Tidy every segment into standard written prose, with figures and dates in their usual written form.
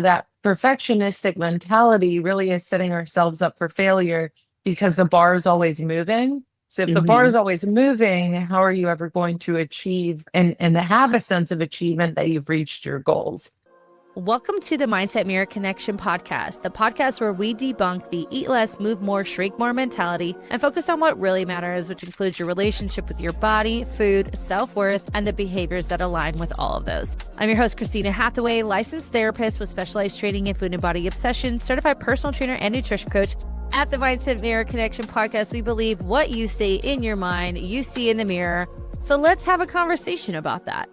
That perfectionistic mentality really is setting ourselves up for failure because the bar is always moving. So if the bar hmm is always moving, how are you ever going to achieve and have a sense of achievement that you've reached your goals? Welcome to the Mindset Mirror Connection podcast, the podcast where we debunk the eat less, move more, shrink more mentality and focus on what really matters, which includes your relationship with your body, food, self-worth, and the behaviors that align with all of those. I'm your host, Christina Hathaway, licensed therapist with specialized training in food and body obsession, certified personal trainer and nutrition coach. At the Mindset Mirror Connection podcast, we believe what you say in your mind, you see in the mirror. So let's have a conversation about that.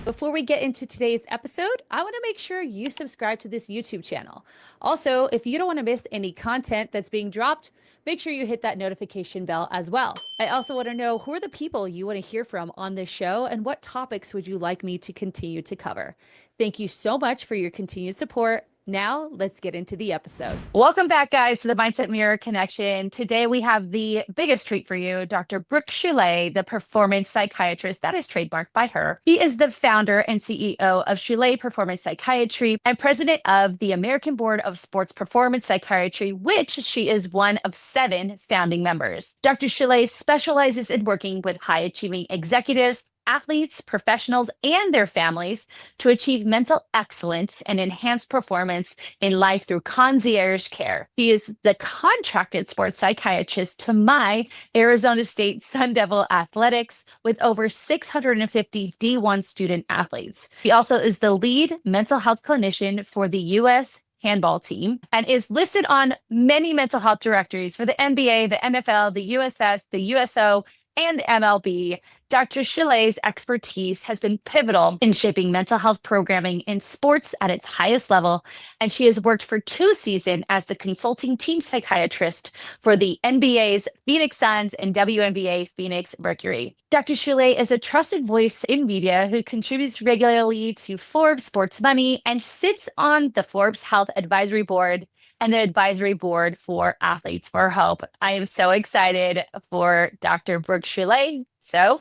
Before we get into today's episode, I want to make sure you subscribe to this YouTube channel. Also, if you don't want to miss any content that's being dropped, make sure you hit that notification bell as well. I also want to know who are the people you want to hear from on this show and what topics would you like me to continue to cover. Thank you so much for your continued support. Now, let's get into the episode. Welcome back, guys, to the Mindset Mirror Connection. Today, we have the biggest treat for you, Dr. Brook Choulet, the Performance Psychiatrist. That is trademarked by her. He is the founder and CEO of Choulet Performance Psychiatry and president of the American Board of Sports Performance Psychiatry, which she is one of 7 founding members. Dr. Choulet specializes in working with high-achieving executives, athletes, professionals, and their families to achieve mental excellence and enhance performance in life through concierge care. He is the contracted sports psychiatrist to my Arizona State Sun Devil Athletics with over 650 D1 student athletes. He also is the lead mental health clinician for the US handball team and is listed on many mental health directories for the NBA, the NFL, the USS, the USO, and the MLB. Dr. Choulet's expertise has been pivotal in shaping mental health programming in sports at its highest level, and she has worked for 2 seasons as the consulting team psychiatrist for the NBA's Phoenix Suns and WNBA Phoenix Mercury. Dr. Choulet is a trusted voice in media who contributes regularly to Forbes Sports Money and sits on the Forbes Health Advisory Board and the advisory board for Athletes for Hope. I am so excited for Dr. Brook Choulet. So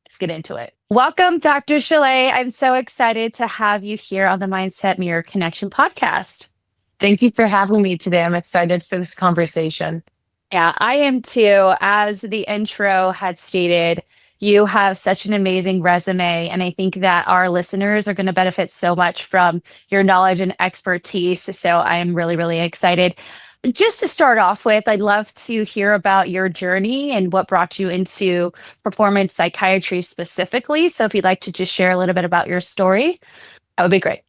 let's get into it. Welcome, Dr. Choulet. I'm so excited to have you here on the Mindset Mirror Connection podcast. Thank you for having me today. I'm excited for this conversation. Yeah, I am too. As the intro had stated, you have such an amazing resume, and I think that our listeners are going to benefit so much from your knowledge and expertise. So I am really, really excited. Just to start off with, I'd love to hear about your journey and what brought you into performance psychiatry specifically. So if you'd like to just share a little bit about your story, that would be great.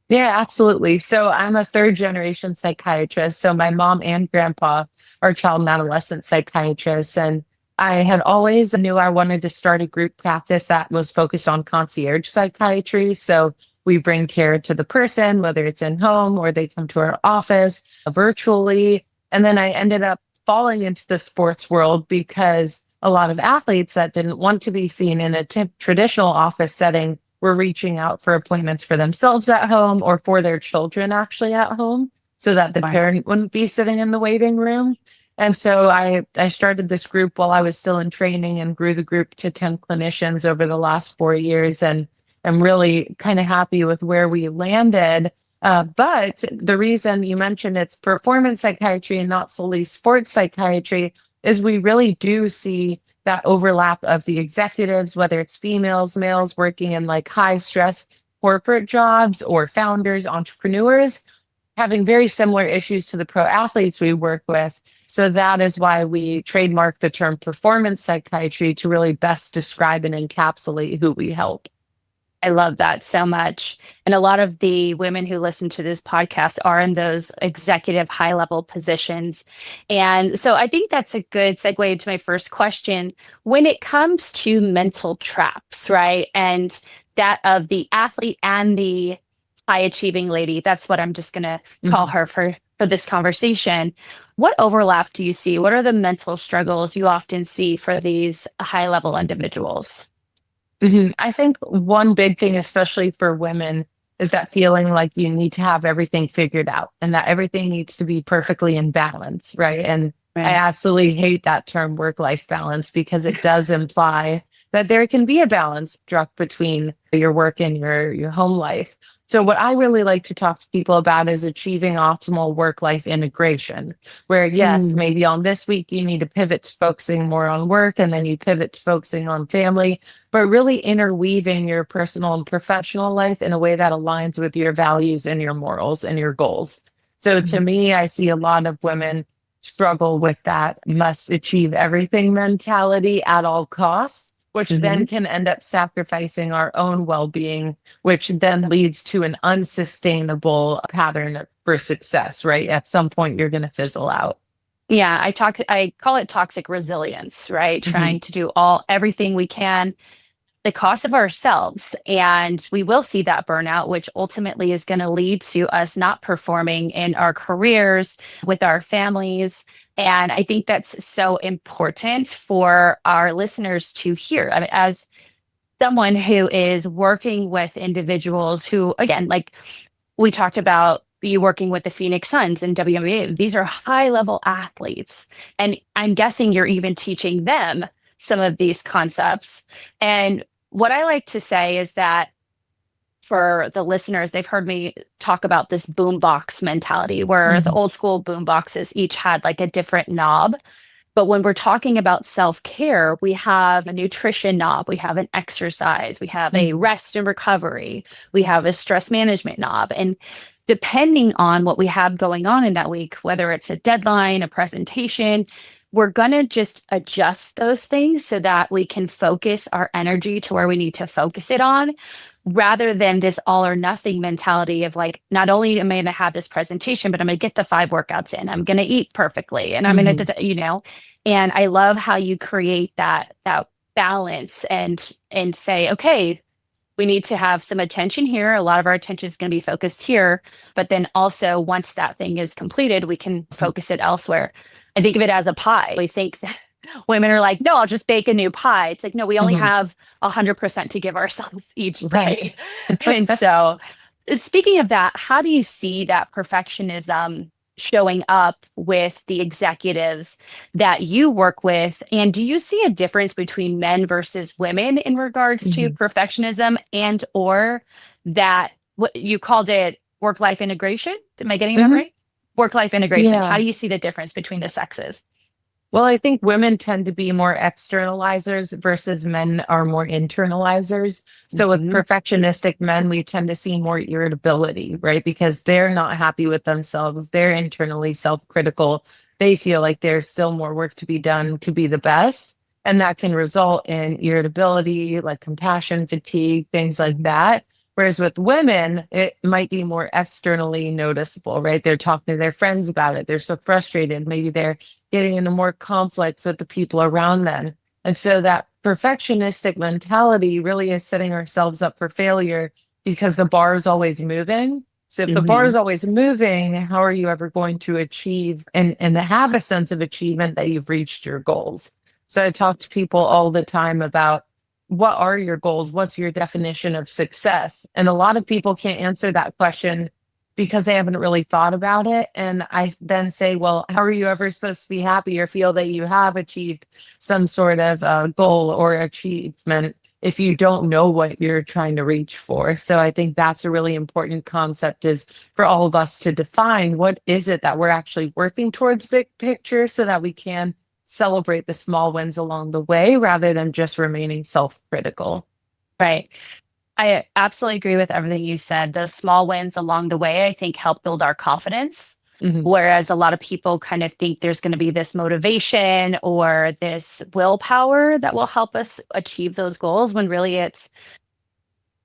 Yeah, absolutely. So I'm a 3rd-generation psychiatrist. So my mom and grandpa are child and adolescent psychiatrists, and I had always knew I wanted to start a group practice that was focused on concierge psychiatry. So we bring care to the person, whether it's in home or they come to our office virtually. And then I ended up falling into the sports world because a lot of athletes that didn't want to be seen in a traditional office setting were reaching out for appointments for themselves at home or for their children actually at home so that the parent wouldn't be sitting in the waiting room. And so I started this group while I was still in training and grew the group to 10 clinicians over the last 4 years. And I'm really kind of happy with where we landed. But the reason you mentioned it's performance psychiatry and not solely sports psychiatry is we really do see that overlap of the executives, whether it's females, males working in like high stress corporate jobs or founders, entrepreneurs, having very similar issues to the pro athletes we work with. So that is why we trademarked the term performance psychiatry to really best describe and encapsulate who we help. I love that so much. And a lot of the women who listen to this podcast are in those executive high level positions. And so I think that's a good segue into my first question. When it comes to mental traps, right? And that of the athlete and the high achieving lady, that's what I'm just going to call her for this conversation. What overlap do you see? What are the mental struggles you often see for these high level individuals? I think one big thing, especially for women, is that feeling like you need to have everything figured out and that everything needs to be perfectly in balance, right? And I absolutely hate that term work-life balance because it does imply that there can be a balance struck between your work and your home life. So what I really like to talk to people about is achieving optimal work-life integration, where yes, Mm. maybe on this week you need to pivot to focusing more on work and then you pivot to focusing on family, but really interweaving your personal and professional life in a way that aligns with your values and your morals and your goals. So to me, I see a lot of women struggle with that must achieve everything mentality at all costs, which then can end up sacrificing our own well-being, which then leads to an unsustainable pattern for success, right? At some point, you're going to fizzle out. Yeah, I call it toxic resilience, right? Trying to do everything we can, the cost of ourselves. And we will see that burnout, which ultimately is going to lead to us not performing in our careers, with our families. And I think that's so important for our listeners to hear. I mean, as someone who is working with individuals who, again, like we talked about, you working with the Phoenix Suns and WNBA, these are high level athletes. And I'm guessing you're even teaching them some of these concepts. And what I like to say is that for the listeners, they've heard me talk about this boombox mentality, where the old school boomboxes each had like a different knob. But when we're talking about self-care, we have a nutrition knob, we have an exercise, we have a rest and recovery, we have a stress management knob. And depending on what we have going on in that week, whether it's a deadline, a presentation, we're going to just adjust those things so that we can focus our energy to where we need to focus it on, rather than this all or nothing mentality of like, not only am I going to have this presentation, but I'm going to get the 5 workouts in, I'm going to eat perfectly, and I'm going to, and I love how you create that balance and say, okay, we need to have some attention here. A lot of our attention is going to be focused here, but then also once that thing is completed, we can focus it elsewhere. I think of it as a pie. We think that women are like, no, I'll just bake a new pie. It's like, no, we only have 100% to give ourselves each day. And so speaking of that, how do you see that perfectionism showing up with the executives that you work with? And do you see a difference between men versus women in regards to perfectionism, and or that, what you called it, work-life integration? Am I getting that right? Work-life integration. Yeah. How do you see the difference between the sexes? Well, I think women tend to be more externalizers versus men are more internalizers. So with perfectionistic men, we tend to see more irritability, right? Because they're not happy with themselves. They're internally self-critical. They feel like there's still more work to be done to be the best. And that can result in irritability, like compassion fatigue, things like that. Whereas with women, it might be more externally noticeable, right? They're talking to their friends about it. They're so frustrated. Maybe they're getting into more conflicts with the people around them. And so that perfectionistic mentality really is setting ourselves up for failure, because the bar is always moving. So if the bar is always moving, how are you ever going to achieve and have a sense of achievement that you've reached your goals? So I talk to people all the time about, what are your goals? What's your definition of success? And a lot of people can't answer that question because they haven't really thought about it. And I then say, well, how are you ever supposed to be happy or feel that you have achieved some sort of goal or achievement if you don't know what you're trying to reach for? So I think that's a really important concept, is for all of us to define, what is it that we're actually working towards big picture, so that we can celebrate the small wins along the way rather than just remaining self-critical. Right. I absolutely agree with everything you said. Those small wins along the way, I think, help build our confidence. Whereas a lot of people kind of think there's going to be this motivation or this willpower that will help us achieve those goals, when really it's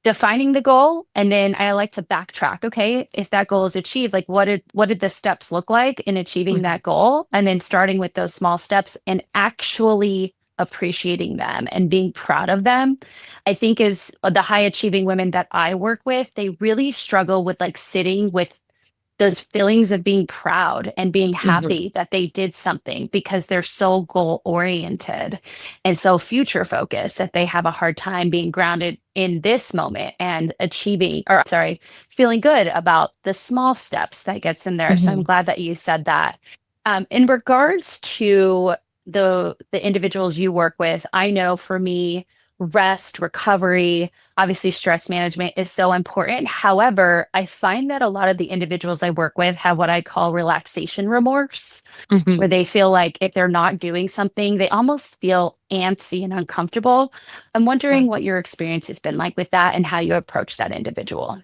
defining the goal. And then I like to backtrack. Okay, if that goal is achieved, like what did the steps look like in achieving that goal? And then starting with those small steps and actually appreciating them and being proud of them. I think is the high achieving women that I work with, they really struggle with like sitting with those feelings of being proud and being happy that they did something, because they're so goal oriented and so future focused that they have a hard time being grounded in this moment and feeling good about the small steps that gets in there. So I'm glad that you said that. In regards to the individuals you work with, I know for me, rest, recovery, obviously stress management is so important. However, I find that a lot of the individuals I work with have what I call relaxation remorse, Mhm. where they feel like if they're not doing something, they almost feel antsy and uncomfortable. I'm wondering what your experience has been like with that and how you approach that individual.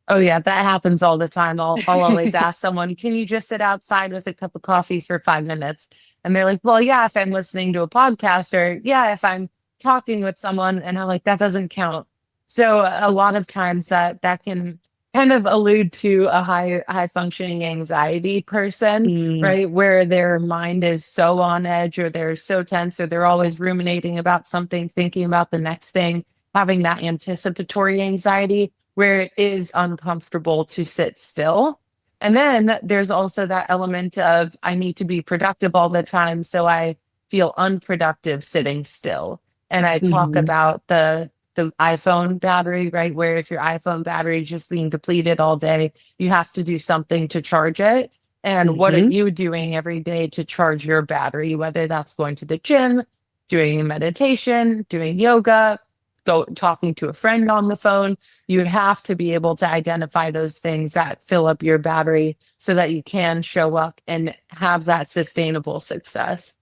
Oh yeah, that happens all the time. I'll always ask someone, "Can you just sit outside with a cup of coffee for 5 minutes?" And they're like, "Well, yeah, if I'm listening to a podcast, or yeah, if I'm talking with someone." And I'm like, "That doesn't count." So a lot of times that can kind of allude to a high functioning anxiety person, Mm, right? Where their mind is so on edge, or they're so tense, or they're always ruminating about something, thinking about the next thing, having that anticipatory anxiety where it is uncomfortable to sit still. And then there's also that element of I need to be productive all the time. So I feel unproductive sitting still. And I talk mhm, about the iPhone battery, right? Where if your iPhone battery is just being depleted all day, you have to do something to charge it. And what are mhm. you doing every day to charge your battery, whether that's going to the gym, doing meditation, doing yoga, go talking to a friend on the phone? You have to be able to identify those things that fill up your battery so that you can show up and have that sustainable success.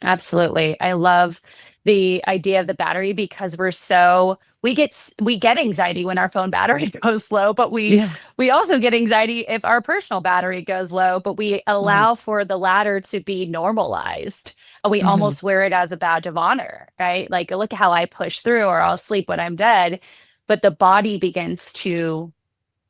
Absolutely. I love the idea of the battery because we get anxiety when our phone battery goes low, but Yeah. we also get anxiety if our personal battery goes low, but we Right. allow for the latter to be normalized. And we Mhm. almost wear it as a badge of honor, right? Like, look at how I push through, or I'll sleep when I'm dead. But the body begins to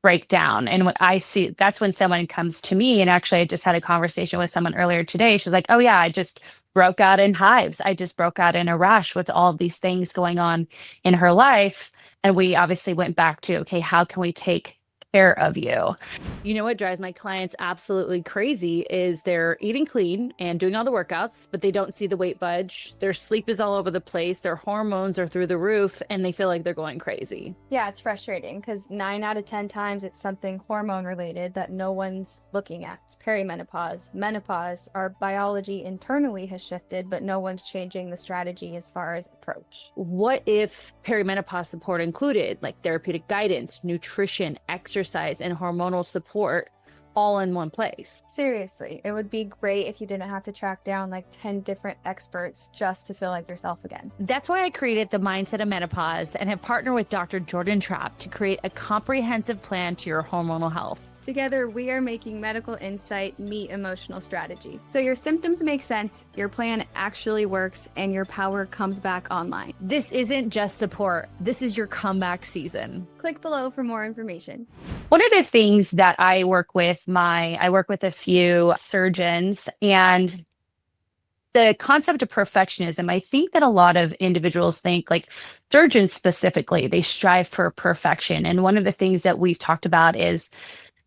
break down. And when I see, that's when someone comes to me. And actually, I just had a conversation with someone earlier today. She's like, "Oh, yeah, I just broke out in hives. I just broke out in a rash with all of these things going on in her life." And we obviously went back to, okay, how can we take care of you? You know what drives my clients absolutely crazy is they're eating clean and doing all the workouts, but they don't see the weight budge. Their sleep is all over the place. Their hormones are through the roof and they feel like they're going crazy. Yeah, it's frustrating because 9 out of 10 times it's something hormone related that no one's looking at. It's perimenopause, menopause. Our biology internally has shifted, but no one's changing the strategy as far as approach. What if perimenopause support included like therapeutic guidance, nutrition, exercise, and hormonal support all in one place? Seriously, it would be great if you didn't have to track down like 10 different experts just to feel like yourself again. That's why I created the Mindset of Menopause and have partnered with Dr. Jordan Trapp to create a comprehensive plan to your hormonal health. Together, we are making medical insight meet emotional strategy. So your symptoms make sense, your plan actually works, and your power comes back online. This isn't just support, this is your comeback season. Click below for more information. One of the things that I work with a few surgeons, and the concept of perfectionism, I think that a lot of individuals think, like surgeons specifically, they strive for perfection. And one of the things that we've talked about is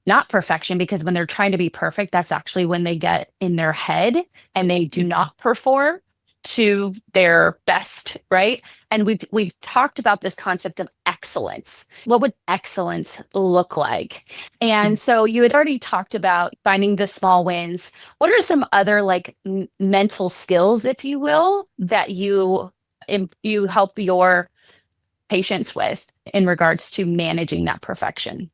not perfection, because when they're trying to be perfect, that's actually when they get in their head and they do not perform to their best, right? And we've talked about this concept of excellence. What would excellence look like? And so you had already talked about finding the small wins. What are some other like mental skills, if you will, that you help your patients with in regards to managing that perfection?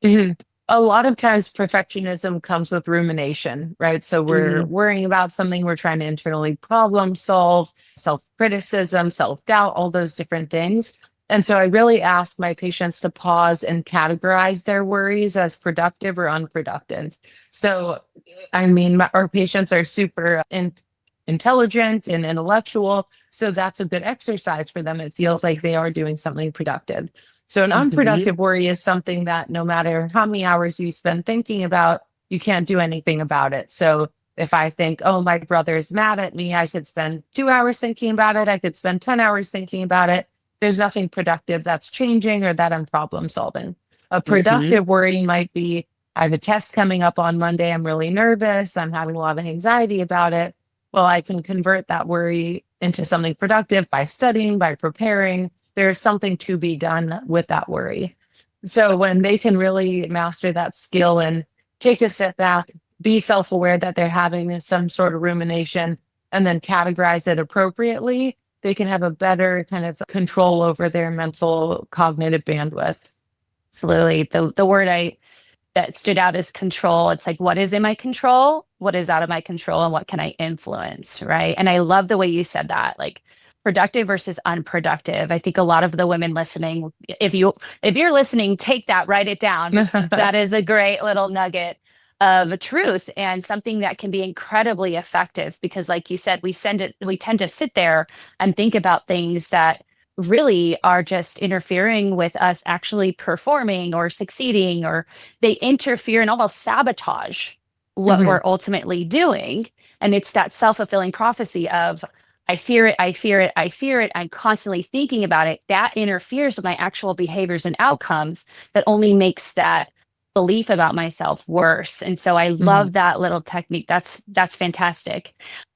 Mhm. A lot of times perfectionism comes with rumination, right? So we're Mhm. worrying about something, we're trying to internally problem solve, self-criticism, self-doubt, all those different things. And so I really ask my patients to pause and categorize their worries as productive or unproductive. So, I mean, our patients are super intelligent and intellectual. So that's a good exercise for them. It feels like they are doing something productive. So an Mhm. unproductive worry is something that no matter how many hours you spend thinking about, you can't do anything about it. So if I think, oh, my brother is mad at me, I could spend 2 hours thinking about it. I could spend 10 hours thinking about it. There's nothing productive that's changing or that I'm problem solving. A Mhm. productive worry might be, I have a test coming up on Monday. I'm really nervous. I'm having a lot of anxiety about it. Well, I can convert that worry into something productive by studying, by preparing. There's something to be done with that worry. So when they can really master that skill and take a step back, be self aware that they're having some sort of rumination, and then categorize it appropriately, they can have a better kind of control over their mental cognitive bandwidth. Absolutely. The word that stood out is control. It's like, what is in my control? What is out of my control? And what can I influence? Right. And I love the way you said that, like productive versus unproductive. I think a lot of the women listening, if you're listening, take that, write it down. That is a great little nugget of truth and something that can be incredibly effective because like you said, we tend to sit there and think about things that really are just interfering with us actually performing or succeeding, or they interfere and almost sabotage what we're ultimately doing. And it's that self-fulfilling prophecy of I fear it, I fear it, I fear it. I'm constantly thinking about it. That interferes with my actual behaviors and outcomes that only makes that belief about myself worse. And so I love that little technique. That's fantastic.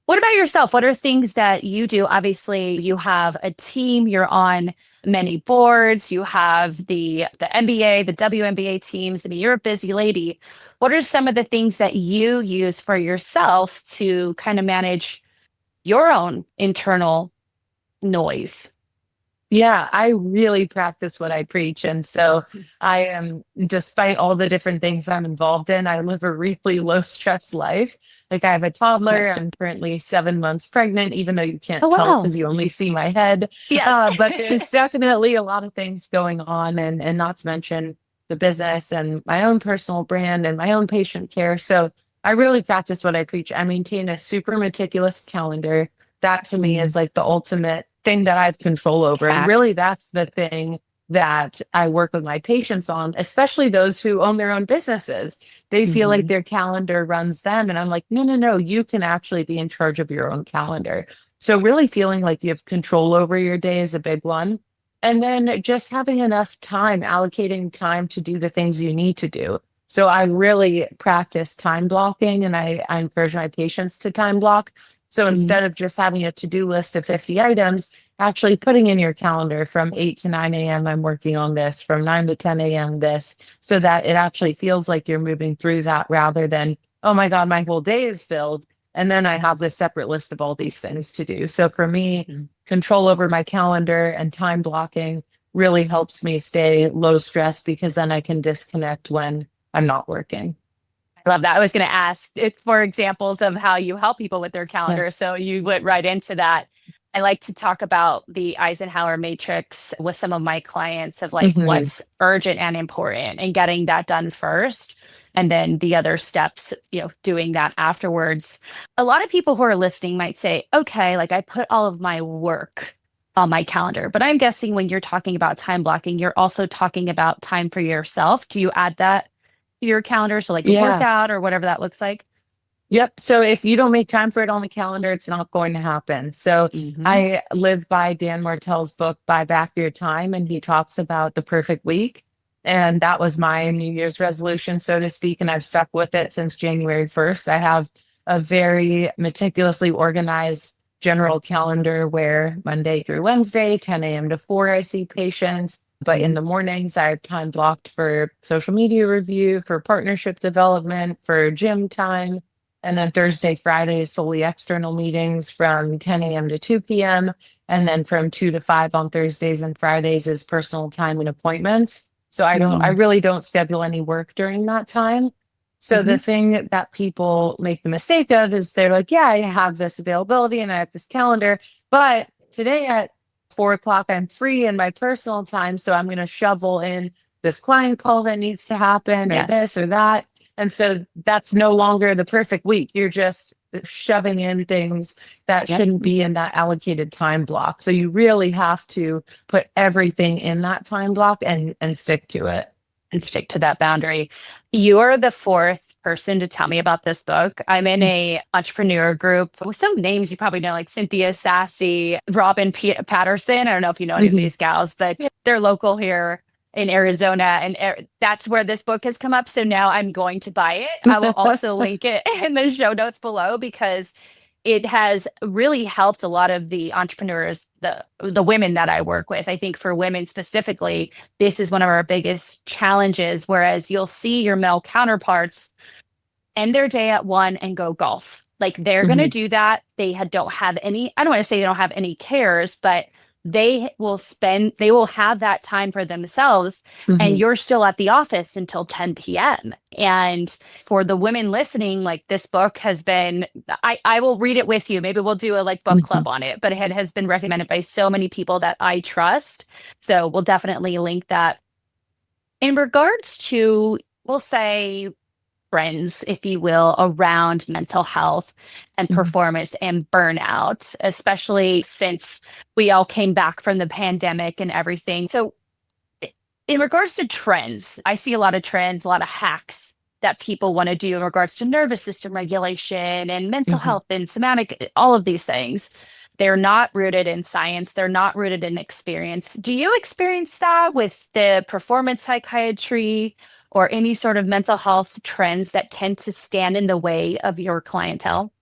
What about yourself? What are things that you do? Obviously, you have a team, you're on many boards, you have the NBA, the WNBA teams. I mean, you're a busy lady. What are some of the things that you use for yourself to kind of manage your own internal noise? Yeah, I really practice what I preach. And so I am, despite all the different things I'm involved in, I live a really low stress life. Like I have a toddler. I'm currently 7 months pregnant, even though you can't tell because you only see my head. Yes. But there's definitely a lot of things going on, and not to mention the business and my own personal brand and my own patient care. So I really practice what I preach. I maintain a super meticulous calendar. That to me is like the ultimate thing that I have control over. And really, that's the thing that I work with my patients on, especially those who own their own businesses. They feel like their calendar runs them. And I'm like, no, you can actually be in charge of your own calendar. So really feeling like you have control over your day is a big one. And then just having enough time, allocating time to do the things you need to do. So I really practice time blocking, and I encourage my patients to time block. So instead of just having a to-do list of 50 items, actually putting in your calendar from 8 to 9 a.m. I'm working on this, from 9 to 10 a.m. this, so that it actually feels like you're moving through that rather than, oh my God, my whole day is filled. And then I have this separate list of all these things to do. So for me, control over my calendar and time blocking really helps me stay low stress because then I can disconnect when I'm not working. I love that. I was going to ask for examples of how you help people with their calendar. Yeah. So you went right into that. I like to talk about the Eisenhower matrix with some of my clients of like what's urgent and important and getting that done first. And then the other steps, doing that afterwards. A lot of people who are listening might say, okay, like I put all of my work on my calendar, but I'm guessing when you're talking about time blocking, you're also talking about time for yourself. Do you add that to your calendar? So like a workout or whatever that looks like? Yep. So if you don't make time for it on the calendar, it's not going to happen. So I live by Dan Martell's book, Buy Back Your Time, and he talks about the perfect week. And that was my New Year's resolution, so to speak. And I've stuck with it since January 1st. I have a very meticulously organized general calendar where Monday through Wednesday, 10 a.m. to 4, I see patients. But in the mornings, I have time blocked for social media review, for partnership development, for gym time. And then Thursday, Friday is solely external meetings from 10 a.m. to 2 p.m. And then from 2 to 5 on Thursdays and Fridays is personal time and appointments. So I really don't schedule any work during that time. So the thing that people make the mistake of is they're like, yeah, I have this availability and I have this calendar, but today at 4 o'clock, I'm free in my personal time. So I'm going to shovel in this client call that needs to happen or this or that. And so that's no longer the perfect week. You're just shoving in things that shouldn't be in that allocated time block. So you really have to put everything in that time block and stick to it. And stick to that boundary. You're the fourth person to tell me about this book. I'm in a entrepreneur group with some names you probably know, like Cynthia Sassy, Robin Patterson. I don't know if you know any of these gals, but they're local here in Arizona. And that's where this book has come up. So now I'm going to buy it. I will also link it in the show notes below because it has really helped a lot of the entrepreneurs, the women that I work with. I think for women specifically, this is one of our biggest challenges, whereas you'll see your male counterparts end their day at 1 and go golf. Like they're going to do that. Don't have any, I don't want to say they don't have any cares, but they will have that time for themselves, and you're still at the office until 10 p.m. And for the women listening, like this book has been, I will read it with you. Maybe we'll do a like book club on it, but it has been recommended by so many people that I trust. So we'll definitely link that. In regards to, we'll say, trends, if you will, around mental health and performance and burnout, especially since we all came back from the pandemic and everything. So in regards to trends, I see a lot of trends, a lot of hacks that people want to do in regards to nervous system regulation and mental health and somatic, all of these things. They're not rooted in science. They're not rooted in experience. Do you experience that with the performance psychiatry or any sort of mental health trends that tend to stand in the way of your clientele?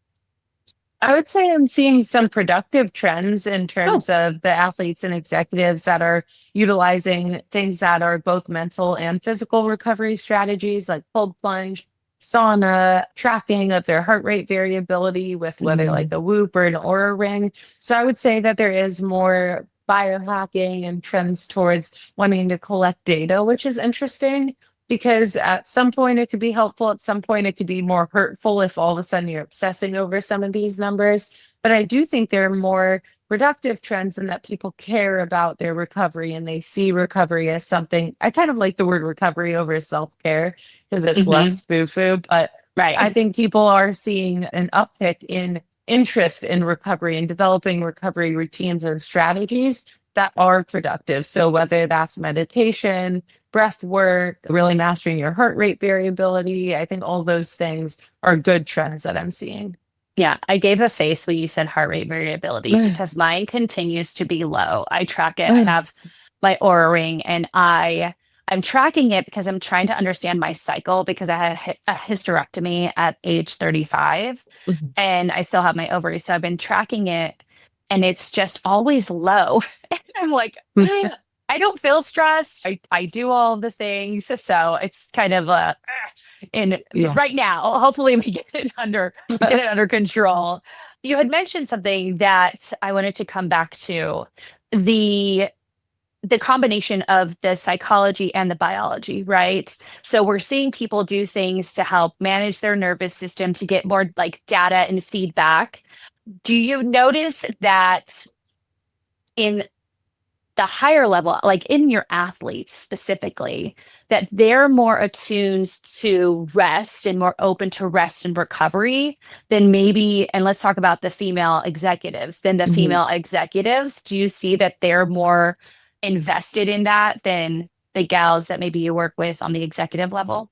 I would say I'm seeing some productive trends in terms of the athletes and executives that are utilizing things that are both mental and physical recovery strategies like cold plunge, sauna, tracking of their heart rate variability with whether like a Whoop or an Aura ring. So I would say that there is more biohacking and trends towards wanting to collect data, which is interesting. Because at some point it could be helpful, at some point it could be more hurtful if all of a sudden you're obsessing over some of these numbers. But I do think there are more productive trends in that people care about their recovery and they see recovery as something. I kind of like the word recovery over self-care because it's less foo-foo. But I think people are seeing an uptick in interest in recovery and developing recovery routines and strategies that are productive. So whether that's meditation, breath work, really mastering your heart rate variability, I think all those things are good trends that I'm seeing. Yeah, I gave a face when you said heart rate variability because mine continues to be low. I track it. I have my Aura ring, and I'm tracking it because I'm trying to understand my cycle because I had a hysterectomy at age 35 and I still have my ovaries. So I've been tracking it and it's just always low. And I'm like, I don't feel stressed. I do all the things. So it's kind of right now, hopefully we get it under control. You had mentioned something that I wanted to come back to, the combination of the psychology and the biology, right? So we're seeing people do things to help manage their nervous system to get more like data and feedback. Do you notice that in the higher level, like in your athletes specifically, that they're more attuned to rest and more open to rest and recovery than maybe, and let's talk about the female executives, than the female executives? Do you see that they're more invested in that than the gals that maybe you work with on the executive level?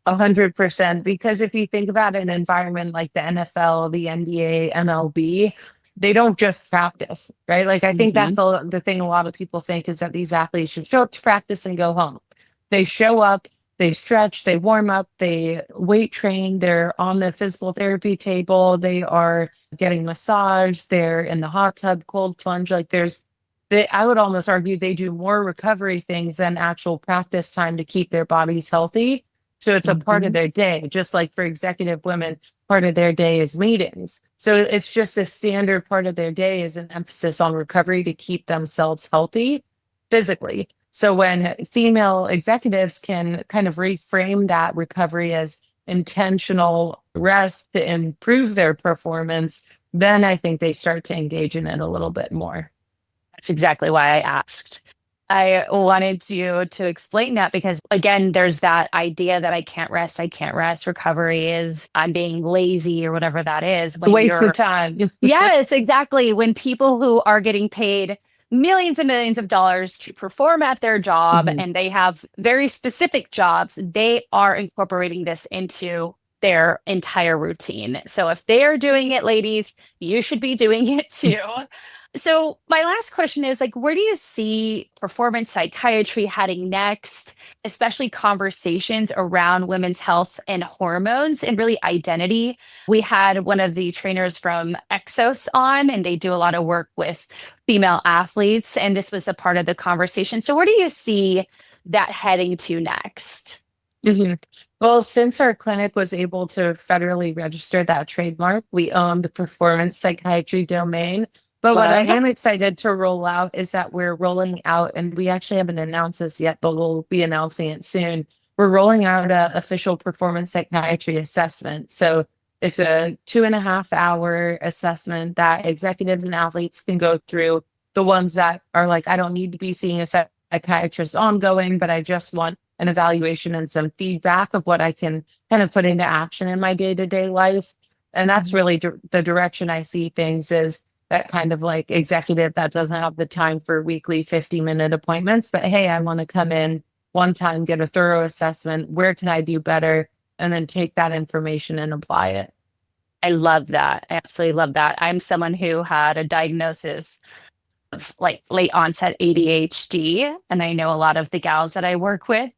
100%. Because if you think about an environment like the NFL, the NBA, MLB, they don't just practice, right? Like, I think that's the thing a lot of people think is that these athletes should show up to practice and go home. They show up, they stretch, they warm up, they weight train, they're on the physical therapy table, they are getting massage, they're in the hot tub, cold plunge. Like I would almost argue they do more recovery things than actual practice time to keep their bodies healthy. So it's a part of their day, just like for executive women, part of their day is meetings. So it's just a standard part of their day is an emphasis on recovery to keep themselves healthy physically. So when female executives can kind of reframe that recovery as intentional rest to improve their performance, then I think they start to engage in it a little bit more. That's exactly why I asked. I wanted you to explain that because, again, there's that idea that I can't rest. Recovery is I'm being lazy or whatever that is. It's a waste of time. Yes, exactly. When people who are getting paid millions and millions of dollars to perform at their job and they have very specific jobs, they are incorporating this into their entire routine. So if they are doing it, ladies, you should be doing it too. So my last question is, like, where do you see performance psychiatry heading next, especially conversations around women's health and hormones and really identity? We had one of the trainers from Exos on, and they do a lot of work with female athletes, and this was a part of the conversation. So where do you see that heading to next? Mhm. Well, since our clinic was able to federally register that trademark, we own the performance psychiatry domain. But what I Love. am excited to roll out is that we're rolling out, and we actually haven't announced this yet, but we'll be announcing it soon. We're rolling out an official performance psychiatry assessment. So it's a 2.5 hour assessment that executives and athletes can go through. The ones that are like, I don't need to be seeing a psychiatrist ongoing, but I just want an evaluation and some feedback of what I can kind of put into action in my day-to-day life. And that's really the direction I see things, is that kind of like executive that doesn't have the time for weekly 50-minute appointments, but hey, I want to come in one time, get a thorough assessment. Where can I do better? And then take that information and apply it. I love that. I absolutely love that. I'm someone who had a diagnosis of like late onset ADHD, and I know a lot of the gals that I work with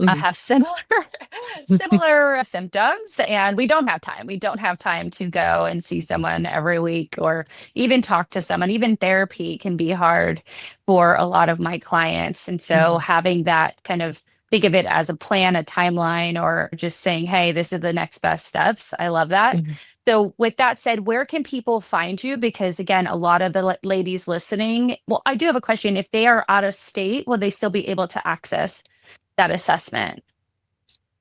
Mhm. have similar symptoms, and we don't have time. We don't have time to go and see someone every week or even talk to someone. Even therapy can be hard for a lot of my clients. And so having that kind of, think of it as a plan, a timeline, or just saying, hey, this is the next best steps. I love that. Mhm. So with that said, where can people find you? Because again, a lot of the ladies listening, well, I do have a question. If they are out of state, will they still be able to access that assessment?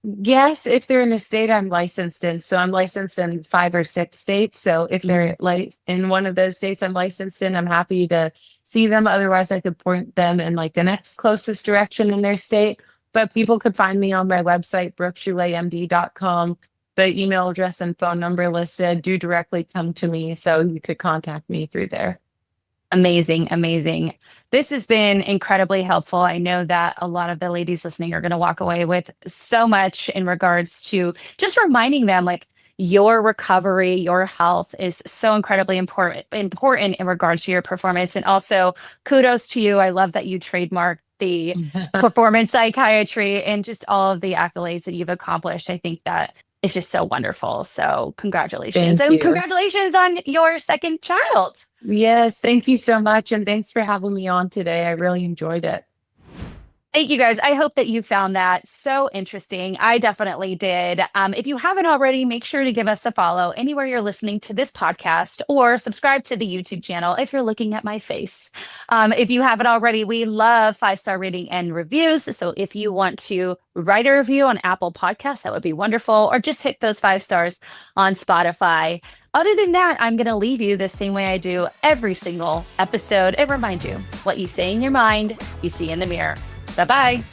Yes, if they're in a state I'm licensed in. So I'm licensed in 5 or 6 states. So if they're like in one of those states I'm licensed in, I'm happy to see them. Otherwise, I could point them in like the next closest direction in their state. But people could find me on my website, brookchouletmd.com. The email address and phone number listed do directly come to me. So you could contact me through there. Amazing, amazing. This has been incredibly helpful. I know that a lot of the ladies listening are going to walk away with so much in regards to just reminding them like your recovery, your health is so incredibly important in regards to your performance. And also kudos to you. I love that you trademarked the performance psychiatry and just all of the accolades that you've accomplished. I think that is just so wonderful. So congratulations. Thank And you. congratulations on your second child. Yes, thank you so much. And thanks for having me on today. I really enjoyed it. Thank you guys. I hope that you found that so interesting. I definitely did. If you haven't already, make sure to give us a follow anywhere you're listening to this podcast, or subscribe to the YouTube channel if you're looking at my face. If you haven't already, we love 5-star rating and reviews. So if you want to write a review on Apple Podcasts, that would be wonderful, or just hit those 5 stars on Spotify. Other than that, I'm going to leave you the same way I do every single episode and remind you, what you say in your mind, you see in the mirror. Bye-bye.